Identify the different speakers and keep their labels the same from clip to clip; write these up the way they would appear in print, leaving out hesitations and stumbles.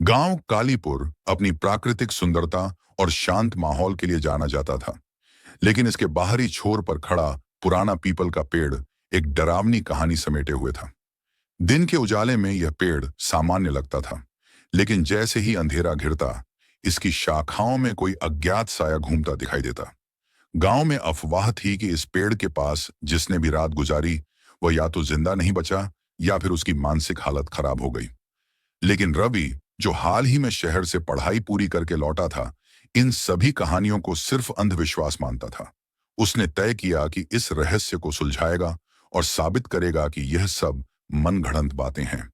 Speaker 1: गांव कालीपुर अपनी प्राकृतिक सुंदरता और शांत माहौल के लिए जाना जाता था, लेकिन इसके बाहरी छोर पर खड़ा पुराना पीपल का पेड़ एक डरावनी कहानी समेटे हुए था। दिन के उजाले में यह पेड़ सामान्य लगता था, लेकिन जैसे ही अंधेरा घिरता, इसकी शाखाओं में कोई अज्ञात साया घूमता दिखाई देता। गांव में अफवाह थी कि इस पेड़ के पास जिसने भी रात गुजारी, वह या तो जिंदा नहीं बचा या फिर उसकी मानसिक हालत खराब हो गई। लेकिन रवि, जो हाल ही में शहर से पढ़ाई पूरी करके लौटा था, इन सभी कहानियों को सिर्फ अंधविश्वास मानता था। उसने तय किया कि इस रहस्य को सुलझाएगा और साबित करेगा कि यह सब मनगढ़ंत बातें हैं।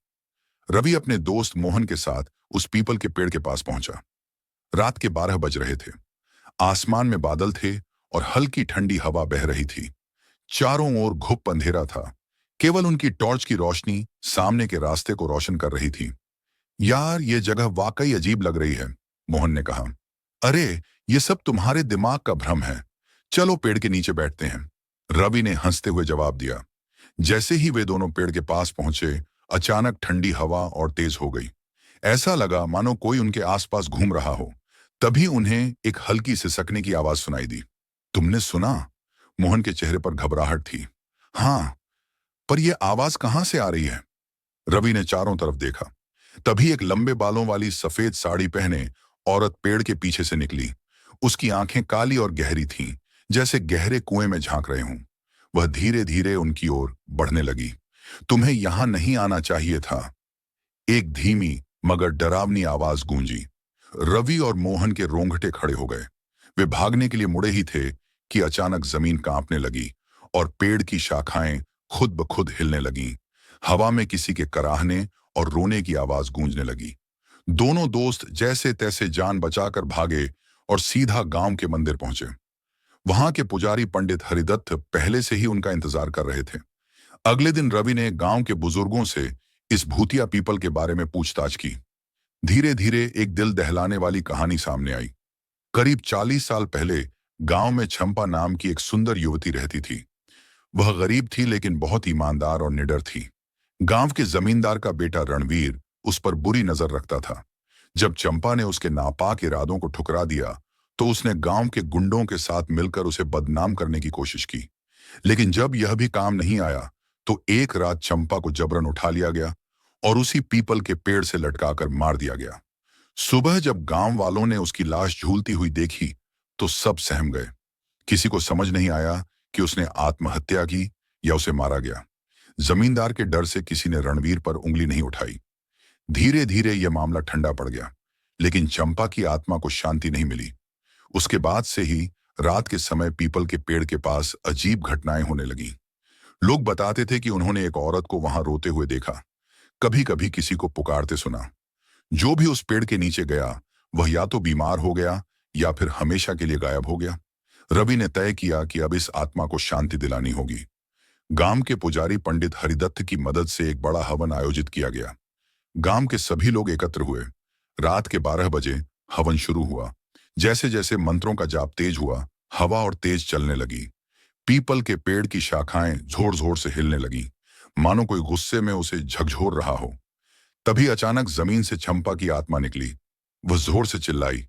Speaker 1: रवि अपने दोस्त मोहन के साथ उस पीपल के पेड़ के पास पहुंचा। रात के 12 बज रहे थे। आसमान में बादल थे और हल्की ठंडी हवा बह रही थी। चारों ओर घुप अंधेरा था। केवल उनकी टॉर्च की रोशनी सामने के रास्ते को रोशन कर रही थी। यार, ये जगह वाकई अजीब लग रही है, मोहन ने कहा। अरे, ये सब तुम्हारे दिमाग का भ्रम है। चलो पेड़ के नीचे बैठते हैं, रवि ने हंसते हुए जवाब दिया। जैसे ही वे दोनों पेड़ के पास पहुंचे, अचानक ठंडी हवा और तेज हो गई। ऐसा लगा मानो कोई उनके आसपास घूम रहा हो। तभी उन्हें एक हल्की सिसकने की आवाज सुनाई दी। तुमने सुना? मोहन के चेहरे पर घबराहट थी। हाँ, पर यह आवाज कहां से आ रही है? रवि ने चारों तरफ देखा। तभी एक लंबे बालों वाली सफेद साड़ी पहने औरत पेड़ के पीछे से निकली। उसकी आंखें काली और गहरी थीं, जैसे गहरे कुएं में झांक रहे हों। वह धीरे धीरे उनकी ओर बढ़ने लगी। तुम्हें यहां नहीं आना चाहिए था, एक धीमी मगर डरावनी आवाज गूंजी। रवि और मोहन के रोंगटे खड़े हो गए। वे भागने के लिए मुड़े ही थे कि अचानक जमीन कांपने लगी और पेड़ की शाखाएं खुद ब खुद हिलने लगीं। हवा में किसी के कराहने और रोने की आवाज गूंजने लगी। दोनों दोस्त जैसे तैसे जान बचाकर भागे और सीधा गांव के मंदिर पहुंचे। वहां के पुजारी पंडित हरिदत्त पहले से ही उनका इंतजार कर रहे थे। अगले दिन रवि ने गांव के बुजुर्गों से इस भूतिया पीपल के बारे में पूछताछ की। धीरे धीरे एक दिल दहलाने वाली कहानी सामने आई। करीब 40 साल पहले गांव में चंपा नाम की एक सुंदर युवती रहती थी। वह गरीब थी, लेकिन बहुत ईमानदार और निडर थी। गांव के जमींदार का बेटा रणवीर उस पर बुरी नजर रखता था। जब चंपा ने उसके नापाक इरादों को ठुकरा दिया, तो उसने गांव के गुंडों के साथ मिलकर उसे बदनाम करने की कोशिश की। लेकिन जब यह भी काम नहीं आया, तो एक रात चंपा को जबरन उठा लिया गया और उसी पीपल के पेड़ से लटकाकर मार दिया गया। सुबह जब गांव वालों ने उसकी लाश झूलती हुई देखी, तो सब सहम गए। किसी को समझ नहीं आया कि उसने आत्महत्या की या उसे मारा गया। जमींदार के डर से किसी ने रणवीर पर उंगली नहीं उठाई। धीरे धीरे यह मामला ठंडा पड़ गया, लेकिन चंपा की आत्मा को शांति नहीं मिली। उसके बाद से ही रात के समय पीपल के पेड़ के पास अजीब घटनाएं होने लगी। लोग बताते थे कि उन्होंने एक औरत को वहां रोते हुए देखा, कभी कभी किसी को पुकारते सुना। जो भी उस पेड़ के नीचे गया, वह या तो बीमार हो गया या फिर हमेशा के लिए गायब हो गया। रवि ने तय किया कि अब इस आत्मा को शांति दिलानी होगी। गांव के पुजारी पंडित हरिदत्त की मदद से एक बड़ा हवन आयोजित किया गया। गांव के सभी लोग एकत्र हुए। रात के 12 बजे हवन शुरू हुआ। जैसे जैसे मंत्रों का जाप तेज हुआ, हवा और तेज चलने लगी। पीपल के पेड़ की शाखाएं जोर जोर से हिलने लगी, मानो कोई गुस्से में उसे झकझोर रहा हो। तभी अचानक जमीन से चंपा की आत्मा निकली। वह जोर से चिल्लाई,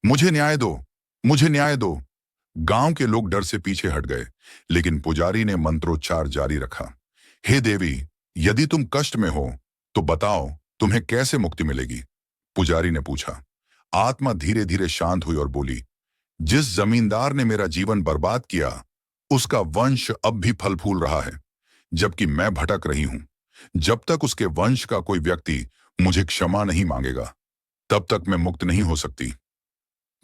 Speaker 1: मुझे न्याय दो, मुझे न्याय दो। गांव के लोग डर से पीछे हट गए, लेकिन पुजारी ने मंत्रोच्चार जारी रखा। हे देवी, यदि तुम कष्ट में हो तो बताओ, तुम्हें कैसे मुक्ति मिलेगी? पुजारी ने पूछा। आत्मा धीरे धीरे शांत हुई और बोली, जिस जमींदार ने मेरा जीवन बर्बाद किया, उसका वंश अब भी फल फूल रहा है, जबकि मैं भटक रही हूं। जब तक उसके वंश का कोई व्यक्ति मुझे क्षमा नहीं मांगेगा, तब तक मैं मुक्त नहीं हो सकती।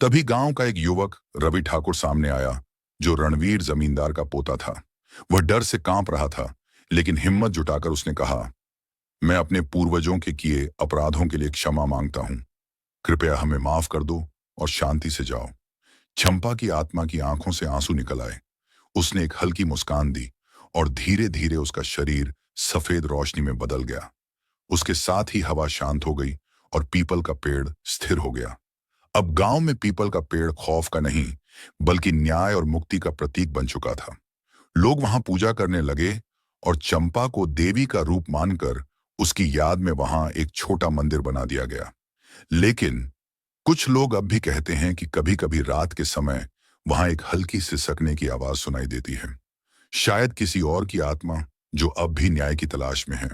Speaker 1: तभी गांव का एक युवक रवि ठाकुर सामने आया, जो रणवीर जमींदार का पोता था। वह डर से कांप रहा था, लेकिन हिम्मत जुटाकर उसने कहा, मैं अपने पूर्वजों के किए अपराधों के लिए क्षमा मांगता हूं। कृपया हमें माफ कर दो और शांति से जाओ। चंपा की आत्मा की आंखों से आंसू निकल आए। उसने एक हल्की मुस्कान दी और धीरे धीरे उसका शरीर सफेद रोशनी में बदल गया। उसके साथ ही हवा शांत हो गई और पीपल का पेड़ स्थिर हो गया। अब गांव में पीपल का पेड़ खौफ का नहीं, बल्कि न्याय और मुक्ति का प्रतीक बन चुका था। लोग वहां पूजा करने लगे और चंपा को देवी का रूप मानकर उसकी याद में वहां एक छोटा मंदिर बना दिया गया। लेकिन कुछ लोग अब भी कहते हैं कि कभी कभी रात के समय वहां एक हल्की सिसकने की आवाज सुनाई देती है, शायद किसी और की आत्मा जो अब भी न्याय की तलाश में है।